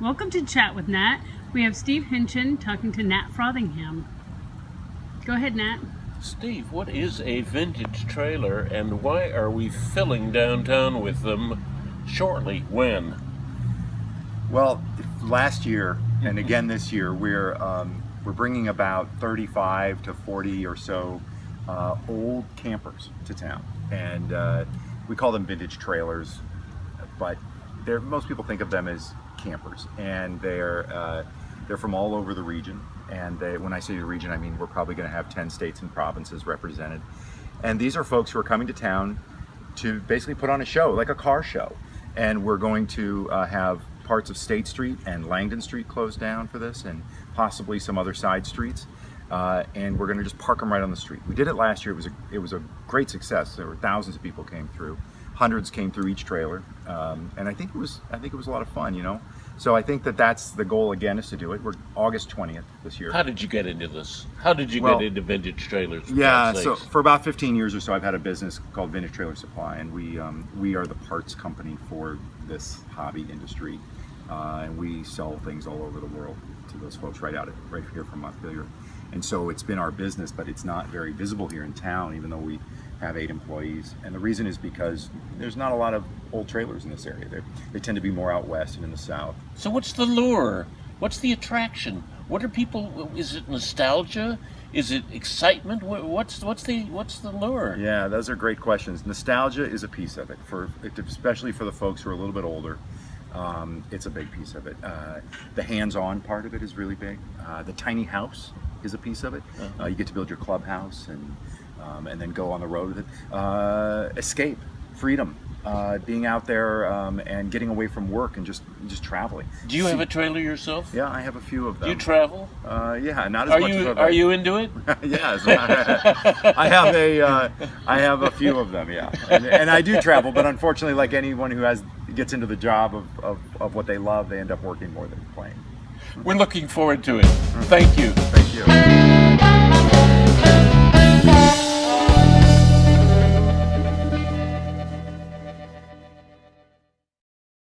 Welcome to Chat with Nat. We have Steve Hinchin talking to Nat Frothingham. Go ahead, Nat. Steve, what is a vintage trailer and why are we filling downtown with them shortly? When? Well, last year and again this year, we're bringing about 35 to 40 or so old campers to town, and we call them vintage trailers, but most people think of them as campers, and they're from all over the region. And when I say the region, I mean we're probably going to have 10 states and provinces represented. And these are folks who are coming to town to basically put on a show, like a car show. And we're going to have parts of State Street and Langdon Street closed down for this, and possibly some other side streets. And we're going to just park them right on the street. We did it last year. It was a great success. There were thousands of people came through. Hundreds came through each trailer, and I think it was a lot of fun, you know. So I think that's the goal again, is to do it. We're August 20th this year. How did you get into this? How did you get into vintage trailers? Yeah, so for about 15 years or so, I've had a business called Vintage Trailer Supply, and we are the parts company for this hobby industry, and we sell things all over the world to those folks right here from Montpelier. And so it's been our business, but it's not very visible here in town, even though we have 8 employees. And the reason is because there's not a lot of old trailers in this area. They tend to be more out west and in the south. So what's the lure? What's the attraction? What are people? Is it nostalgia? Is it excitement? What's the lure? Yeah, those are great questions. Nostalgia is a piece of it, especially for the folks who are a little bit older. It's a big piece of it. The hands-on part of it is really big. The tiny house is a piece of it. You get to build your clubhouse and then go on the road with it. Escape, freedom, being out there and getting away from work and just traveling. Do you have a trailer yourself? Yeah, I have a few of them. Do you travel? Yeah, not as much as I'd like. Are you into it? Yes, I have a few of them. Yeah, and I do travel, but unfortunately, like anyone who gets into the job of what they love, they end up working more than playing. We're looking forward to it. Thank you. Thank you.